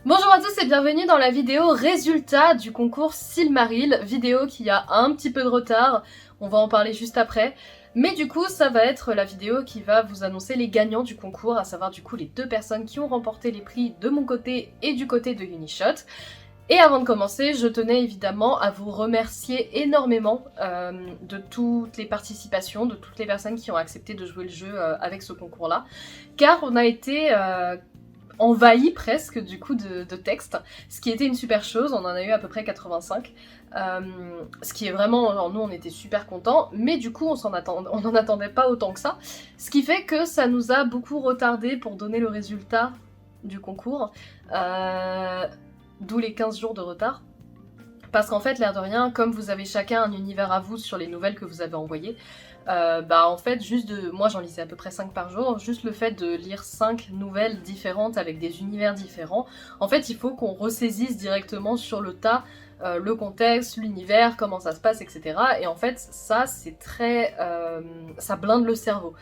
Bonjour à tous et bienvenue dans la vidéo résultat du concours Silmaril, vidéo qui a un petit peu de retard, on va en parler juste après. Mais du coup, ça va être la vidéo qui va vous annoncer les gagnants du concours, à savoir du coup les deux personnes qui ont remporté les prix de mon côté et du côté de Unishot. Et avant de commencer, je tenais évidemment à vous remercier énormément de toutes les participations, de toutes les personnes qui ont accepté de jouer le jeu avec ce concours-là, car on a été envahi presque du coup de textes, ce qui était une super chose, on en a eu à peu près 85, ce qui est vraiment, alors nous on était super contents, mais du coup on n'en attendait pas autant que ça, ce qui fait que ça nous a beaucoup retardé pour donner le résultat du concours, d'où les 15 jours de retard. Parce qu'en fait, l'air de rien, comme vous avez chacun un univers à vous sur les nouvelles que vous avez envoyées, en fait, moi j'en lisais à peu près 5 par jour, juste le fait de lire 5 nouvelles différentes avec des univers différents, en fait, il faut qu'on ressaisisse directement sur le tas le contexte, l'univers, comment ça se passe, etc. Et en fait, ça, c'est très... ça blinde le cerveau.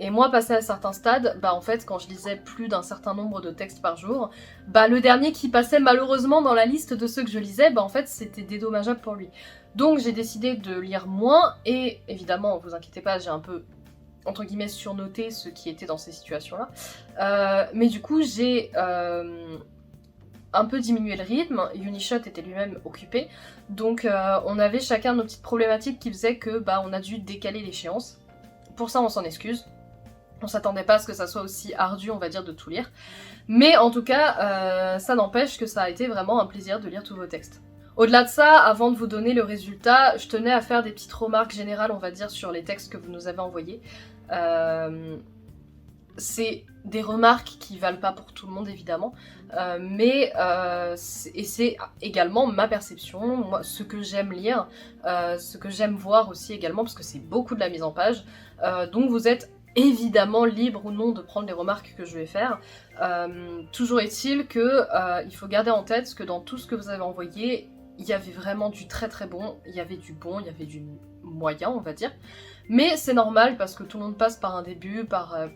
Et moi, passé à certains stades, en fait, quand je lisais plus d'un certain nombre de textes par jour, le dernier qui passait malheureusement dans la liste de ceux que je lisais, en fait, c'était dédommageable pour lui. Donc j'ai décidé de lire moins, et évidemment, vous inquiétez pas, j'ai un peu, entre guillemets, surnoté ce qui était dans ces situations-là. Mais du coup, j'ai un peu diminué le rythme, Unishot était lui-même occupé, donc on avait chacun nos petites problématiques qui faisaient que on a dû décaler l'échéance. Pour ça, on s'en excuse. On s'attendait pas à ce que ça soit aussi ardu, on va dire, de tout lire. Mais en tout cas, ça n'empêche que ça a été vraiment un plaisir de lire tous vos textes. Au-delà de ça, avant de vous donner le résultat, je tenais à faire des petites remarques générales, on va dire, sur les textes que vous nous avez envoyés. C'est des remarques qui valent pas pour tout le monde, évidemment, mais c'est également ma perception, moi, ce que j'aime lire, ce que j'aime voir aussi également, parce que c'est beaucoup de la mise en page, donc vous êtes évidemment libre ou non de prendre les remarques que je vais faire. Toujours est-il que il faut garder en tête que dans tout ce que vous avez envoyé, il y avait vraiment du très très bon, il y avait du bon, il y avait du moyen, on va dire. Mais c'est normal parce que tout le monde passe par un début,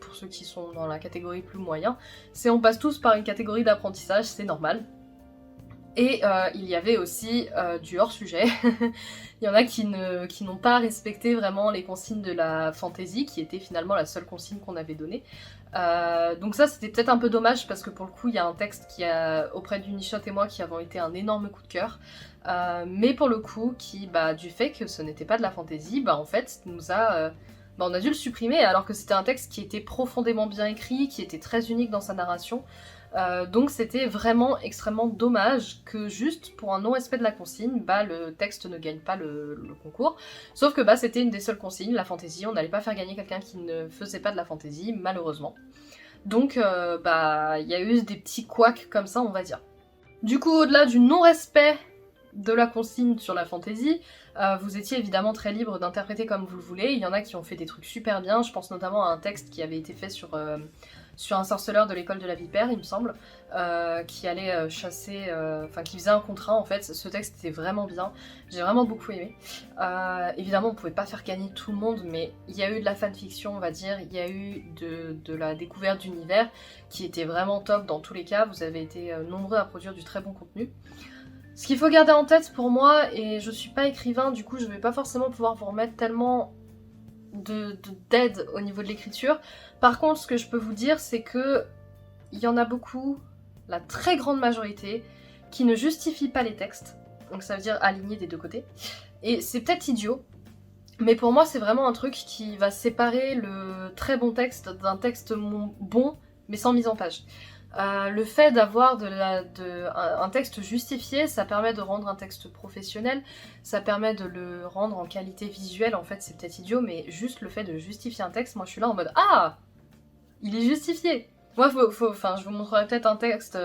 pour ceux qui sont dans la catégorie plus moyen, on passe tous par une catégorie d'apprentissage, c'est normal. Et il y avait aussi du hors-sujet. Il y en a qui n'ont pas respecté vraiment les consignes de la fantasy, qui était finalement la seule consigne qu'on avait donnée. Donc ça, c'était peut-être un peu dommage, parce que pour le coup, il y a un texte qui a, auprès d'Unishot et moi, qui avons été un énorme coup de cœur. Mais pour le coup, du fait que ce n'était pas de la fantasy, en fait, on a dû le supprimer, alors que c'était un texte qui était profondément bien écrit, qui était très unique dans sa narration. Donc c'était vraiment extrêmement dommage que juste pour un non-respect de la consigne, le texte ne gagne pas le concours. Sauf que c'était une des seules consignes, la fantasy, on n'allait pas faire gagner quelqu'un qui ne faisait pas de la fantasy, malheureusement. Donc il y a eu des petits couacs comme ça, on va dire. Du coup, au-delà du non-respect de la consigne sur la fantasy, vous étiez évidemment très libre d'interpréter comme vous le voulez. Il y en a qui ont fait des trucs super bien, je pense notamment à un texte qui avait été fait sur un sorceleur de l'école de la vipère, il me semble, qui allait chasser, qui faisait un contrat en fait. Ce texte était vraiment bien, j'ai vraiment beaucoup aimé. Évidemment, on pouvait pas faire gagner tout le monde, mais il y a eu de la fanfiction, on va dire, il y a eu de la découverte d'univers qui était vraiment top dans tous les cas. Vous avez été nombreux à produire du très bon contenu. Ce qu'il faut garder en tête pour moi, et je suis pas écrivain, du coup je vais pas forcément pouvoir vous remettre tellement d'aide au niveau de l'écriture. Par contre, ce que je peux vous dire, c'est que il y en a beaucoup, la très grande majorité, qui ne justifient pas les textes. Donc ça veut dire aligner des deux côtés. Et c'est peut-être idiot, mais pour moi c'est vraiment un truc qui va séparer le très bon texte d'un texte bon, mais sans mise en page. Le fait d'avoir un texte justifié, ça permet de rendre un texte professionnel, ça permet de le rendre en qualité visuelle. En fait, c'est peut-être idiot, mais juste le fait de justifier un texte, moi je suis là en mode « Ah, il est justifié !» Moi, je vous montrerai peut-être un texte,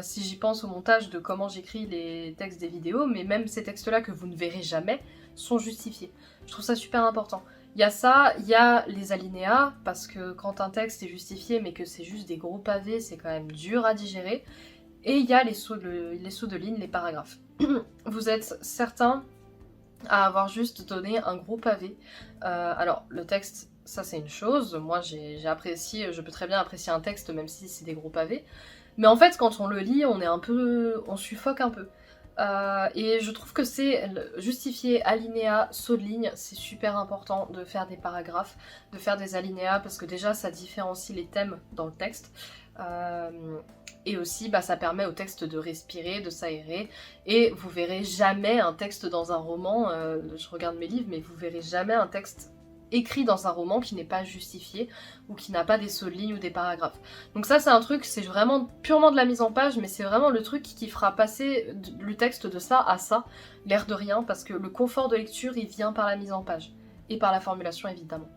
si j'y pense au montage, de comment j'écris les textes des vidéos, mais même ces textes-là que vous ne verrez jamais sont justifiés. Je trouve ça super important. Il y a ça, il y a les alinéas, parce que quand un texte est justifié mais que c'est juste des gros pavés, c'est quand même dur à digérer. Et il y a les sauts de ligne, les paragraphes. Vous êtes certains à avoir juste donné un gros pavé. Alors, le texte, ça c'est une chose, moi j'ai apprécié, je peux très bien apprécier un texte même si c'est des gros pavés. Mais en fait, quand on le lit, on suffoque un peu. Et je trouve que c'est justifié alinéa, saut de ligne, c'est super important de faire des paragraphes, de faire des alinéas, parce que déjà ça différencie les thèmes dans le texte. Et aussi ça permet au texte de respirer, de s'aérer, et vous verrez jamais un texte dans un roman, je regarde mes livres, mais vous verrez jamais un texte écrit dans un roman qui n'est pas justifié ou qui n'a pas des sauts de ligne ou des paragraphes. Donc ça c'est un truc, c'est vraiment purement de la mise en page, mais c'est vraiment le truc qui fera passer le texte de ça à ça, l'air de rien, parce que le confort de lecture il vient par la mise en page et par la formulation évidemment.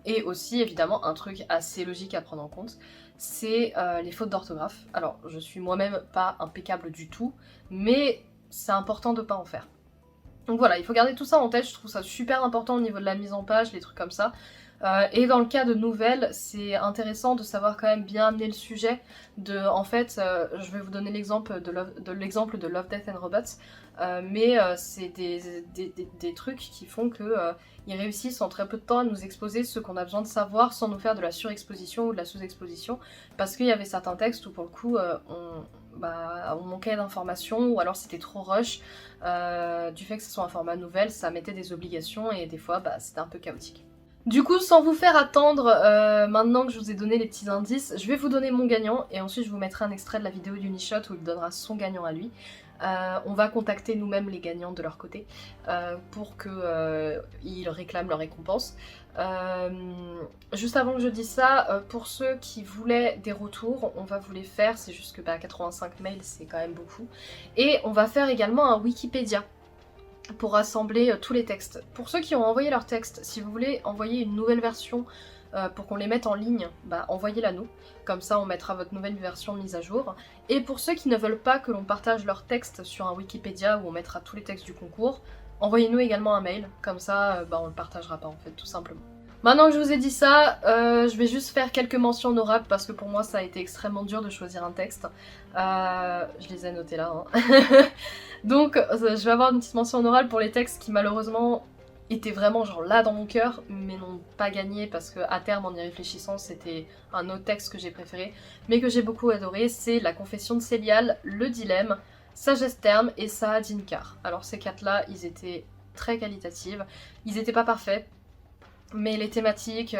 Et aussi évidemment un truc assez logique à prendre en compte, c'est les fautes d'orthographe. Alors je suis moi-même pas impeccable du tout, mais c'est important de pas en faire. Donc voilà, il faut garder tout ça en tête, je trouve ça super important au niveau de la mise en page, les trucs comme ça. Et dans le cas de nouvelles, c'est intéressant de savoir quand même bien amener le sujet. En fait, je vais vous donner l'exemple de Love, Death and Robots, mais c'est des trucs qui font que ils réussissent en très peu de temps à nous exposer ce qu'on a besoin de savoir sans nous faire de la surexposition ou de la sous-exposition, parce qu'il y avait certains textes où pour le coup on manquait d'informations ou alors c'était trop rush. Du fait que ce soit un format nouvelle, ça mettait des obligations et des fois c'était un peu chaotique. Du coup, sans vous faire attendre, maintenant que je vous ai donné les petits indices, je vais vous donner mon gagnant et ensuite je vous mettrai un extrait de la vidéo d'Unishot où il donnera son gagnant à lui. On va contacter nous-mêmes les gagnants de leur côté pour qu'ils réclament leur récompense. Juste avant que je dise ça, pour ceux qui voulaient des retours, on va vous les faire, c'est juste que 85 mails c'est quand même beaucoup. Et on va faire également un Wikipédia pour rassembler tous les textes. Pour ceux qui ont envoyé leurs textes, si vous voulez envoyer une nouvelle version pour qu'on les mette en ligne, envoyez-la nous. Comme ça on mettra votre nouvelle version mise à jour. Et pour ceux qui ne veulent pas que l'on partage leurs textes sur un Wikipédia où on mettra tous les textes du concours, envoyez-nous également un mail, comme ça on le partagera pas en fait, tout simplement. Maintenant que je vous ai dit ça, je vais juste faire quelques mentions honorables parce que pour moi ça a été extrêmement dur de choisir un texte. Je les ai notés là. Donc je vais avoir une petite mention honorable pour les textes qui malheureusement étaient vraiment genre là dans mon cœur, mais n'ont pas gagné parce que à terme en y réfléchissant c'était un autre texte que j'ai préféré, mais que j'ai beaucoup adoré, c'est La Confession de Célial, Le Dilemme, Sagesse Terme et Saad Inkar. Alors ces quatre là, ils étaient très qualitatifs, ils étaient pas parfaits, mais les thématiques,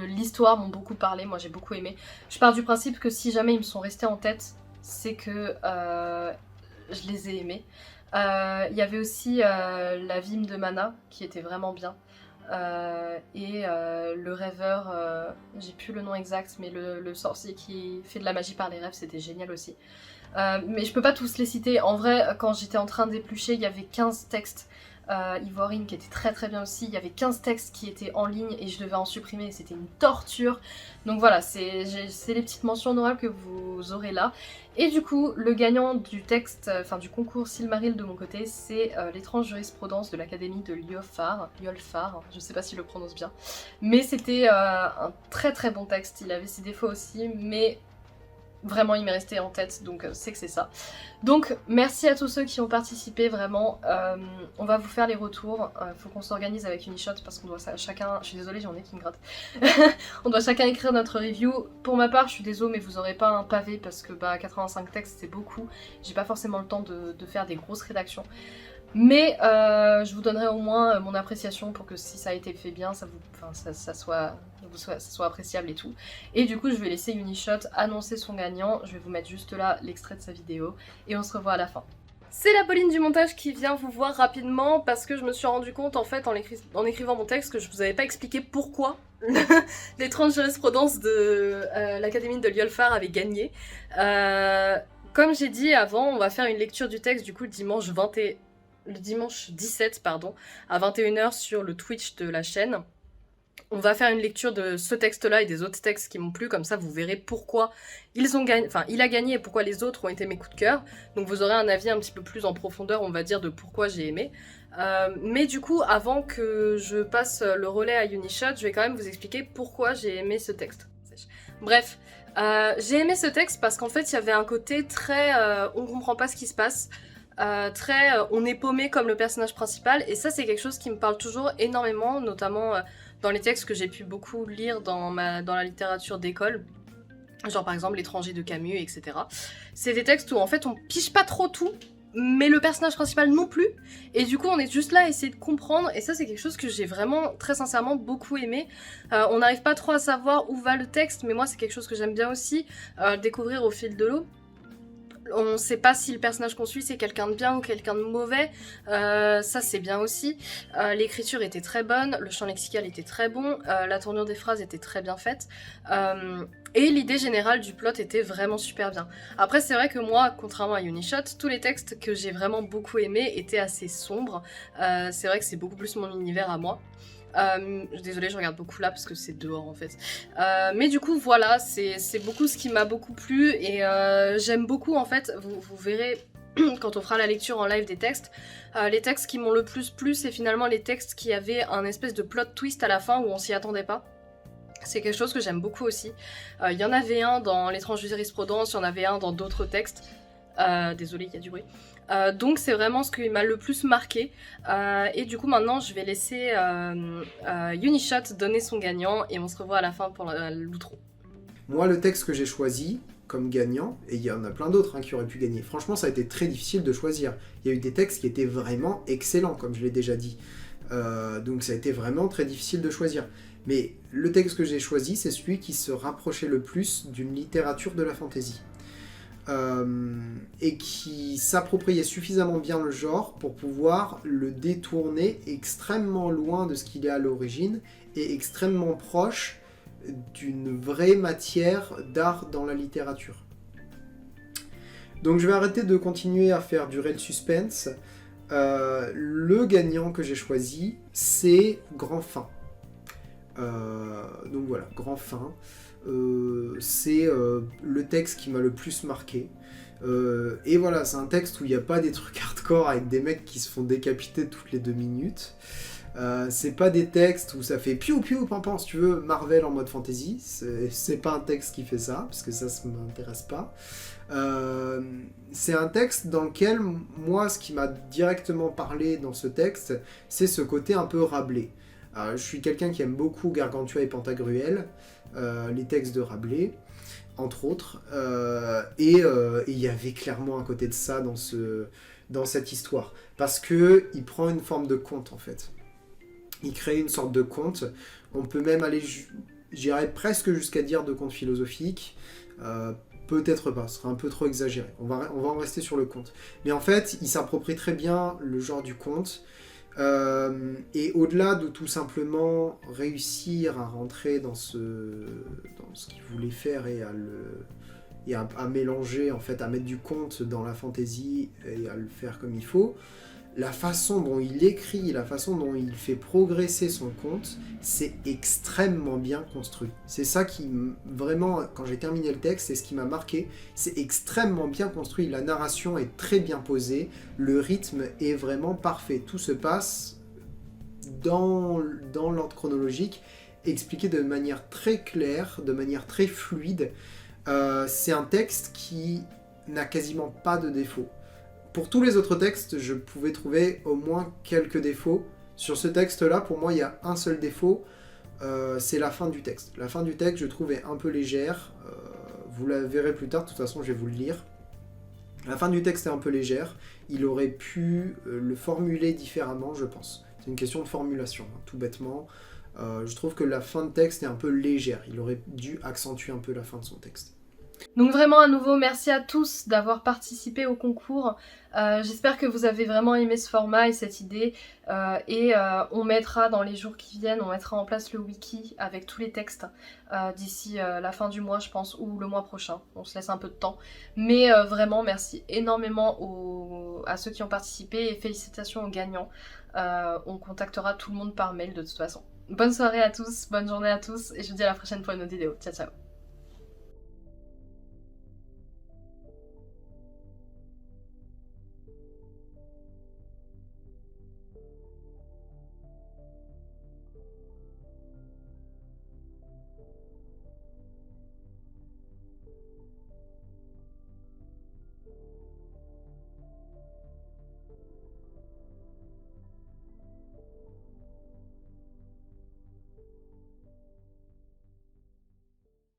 l'histoire m'ont beaucoup parlé, moi j'ai beaucoup aimé. Je pars du principe que si jamais ils me sont restés en tête, c'est que je les ai aimés. Il y avait aussi La Vime de Mana, qui était vraiment bien. Et Le Rêveur, j'ai plus le nom exact, mais le sorcier qui fait de la magie par les rêves, c'était génial aussi. Mais je peux pas tous les citer. En vrai, quand j'étais en train d'éplucher, il y avait 15 textes. Ivoirine qui était très très bien aussi, il y avait 15 textes qui étaient en ligne et je devais en supprimer, c'était une torture. Donc voilà, c'est les petites mentions honorables que vous aurez là. Et du coup, le gagnant du texte, du concours Silmaril de mon côté, c'est L'étrange jurisprudence de l'Académie de Lyolfar, je sais pas si je le prononce bien. Mais c'était un très très bon texte, il avait ses défauts aussi, mais vraiment il m'est resté en tête, donc c'est que c'est ça. Donc merci à tous ceux qui ont participé, vraiment. On va vous faire les retours, faut qu'on s'organise avec Unishot parce qu'on doit chacun, je suis désolée j'en ai qui me gratte, on doit chacun écrire notre review. Pour ma part je suis désolée mais vous aurez pas un pavé parce que 85 textes c'est beaucoup, j'ai pas forcément le temps de faire des grosses rédactions. Mais je vous donnerai au moins mon appréciation pour que si ça a été fait bien, ça soit appréciable et tout. Et du coup, je vais laisser Unishot annoncer son gagnant. Je vais vous mettre juste là l'extrait de sa vidéo et on se revoit à la fin. C'est la Pauline du montage qui vient vous voir rapidement parce que je me suis rendu compte en fait en écrivant mon texte que je vous avais pas expliqué pourquoi l'étrange jurisprudence de l'Académie de Lyolfar avait gagné. Comme j'ai dit avant, on va faire une lecture du texte du coup le dimanche 17 à 21h sur le Twitch de la chaîne. On va faire une lecture de ce texte-là et des autres textes qui m'ont plu, comme ça vous verrez pourquoi il a gagné et pourquoi les autres ont été mes coups de cœur. Donc vous aurez un avis un petit peu plus en profondeur, on va dire, de pourquoi j'ai aimé. Mais du coup, avant que je passe le relais à Unishot, je vais quand même vous expliquer pourquoi j'ai aimé ce texte. Bref, j'ai aimé ce texte parce qu'en fait il y avait un côté très on comprend pas ce qui se passe. On est paumé comme le personnage principal, et ça c'est quelque chose qui me parle toujours énormément, notamment dans les textes que j'ai pu beaucoup lire dans la littérature d'école. Genre par exemple L'étranger de Camus, etc. C'est des textes où en fait on pige pas trop tout, mais le personnage principal non plus, et du coup on est juste là à essayer de comprendre, et ça c'est quelque chose que j'ai vraiment très sincèrement beaucoup aimé. On n'arrive pas trop à savoir où va le texte, mais moi c'est quelque chose que j'aime bien aussi, découvrir au fil de l'eau. On sait pas si le personnage qu'on suit c'est quelqu'un de bien ou quelqu'un de mauvais, ça c'est bien aussi. L'écriture était très bonne, le champ lexical était très bon, la tournure des phrases était très bien faite, et l'idée générale du plot était vraiment super bien. Après c'est vrai que moi, contrairement à Unishot, tous les textes que j'ai vraiment beaucoup aimés étaient assez sombres, c'est vrai que c'est beaucoup plus mon univers à moi. Désolée, je regarde beaucoup là parce que c'est dehors en fait. Mais du coup, voilà, c'est beaucoup ce qui m'a beaucoup plu, et j'aime beaucoup en fait, vous verrez quand on fera la lecture en live des textes, les textes qui m'ont le plus plu, c'est finalement les textes qui avaient un espèce de plot twist à la fin où on s'y attendait pas. C'est quelque chose que j'aime beaucoup aussi. Il y en avait un dans L'étrange jurisprudence, il y en avait un dans d'autres textes. Désolée, il y a du bruit. Donc c'est vraiment ce qui m'a le plus marqué. Et du coup maintenant je vais laisser Unishot donner son gagnant, et on se revoit à la fin pour l'outro. Moi, le texte que j'ai choisi comme gagnant, et il y en a plein d'autres qui auraient pu gagner, franchement ça a été très difficile de choisir. Il y a eu des textes qui étaient vraiment excellents, comme je l'ai déjà dit. Donc ça a été vraiment très difficile de choisir. Mais le texte que j'ai choisi, c'est celui qui se rapprochait le plus d'une littérature de la fantasy. Et qui s'appropriait suffisamment bien le genre pour pouvoir le détourner extrêmement loin de ce qu'il est à l'origine, et extrêmement proche d'une vraie matière d'art dans la littérature. Donc je vais arrêter de continuer à faire durer le suspense. Le gagnant que j'ai choisi, c'est Grand Fin. Donc voilà, Grand Fin. C'est le texte qui m'a le plus marqué. Et voilà, c'est un texte où il n'y a pas des trucs hardcore avec des mecs qui se font décapiter toutes les 2 minutes. C'est pas des textes où ça fait piou piou pam, si tu veux, Marvel en mode fantasy. C'est pas un texte qui fait ça, parce que ça m'intéresse pas. C'est un texte dans lequel, moi, ce qui m'a directement parlé dans ce texte, c'est ce côté un peu Rabelais. Je suis quelqu'un qui aime beaucoup Gargantua et Pantagruel, les textes de Rabelais, entre autres, et il y avait clairement un côté de ça dans cette histoire, parce qu'il prend une forme de conte en fait. Il crée une sorte de conte, on peut même aller, j'irais presque jusqu'à dire de conte philosophique, peut-être pas, ce serait un peu trop exagéré, on va en rester sur le conte. Mais en fait, il s'approprie très bien le genre du conte, et au-delà de tout simplement réussir à rentrer dans ce qu'il voulait faire, et à mélanger, en fait, à mettre du conte dans la fantaisie et à le faire comme il faut, la façon dont il écrit, la façon dont il fait progresser son conte, c'est extrêmement bien construit. C'est ça qui, vraiment, quand j'ai terminé le texte, c'est ce qui m'a marqué. C'est extrêmement bien construit, la narration est très bien posée, le rythme est vraiment parfait. Tout se passe dans l'ordre chronologique, expliqué de manière très claire, de manière très fluide. C'est un texte qui n'a quasiment pas de défauts. Pour tous les autres textes, je pouvais trouver au moins quelques défauts. Sur ce texte-là, pour moi, il y a un seul défaut, c'est la fin du texte. La fin du texte, je trouvais un peu légère. Vous la verrez plus tard, de toute façon, je vais vous le lire. La fin du texte est un peu légère. Il aurait pu le formuler différemment, je pense. C'est une question de formulation, hein, tout bêtement. Je trouve que la fin de texte est un peu légère. Il aurait dû accentuer un peu la fin de son texte. Donc vraiment à nouveau merci à tous d'avoir participé au concours, j'espère que vous avez vraiment aimé ce format et cette idée, et on mettra dans les jours qui viennent, on mettra en place le wiki avec tous les textes d'ici la fin du mois je pense, ou le mois prochain, on se laisse un peu de temps, mais vraiment merci énormément à ceux qui ont participé, et félicitations aux gagnants. On contactera tout le monde par mail de toute façon. Bonne soirée à tous, bonne journée à tous, et je vous dis à la prochaine pour une autre vidéo, ciao ciao.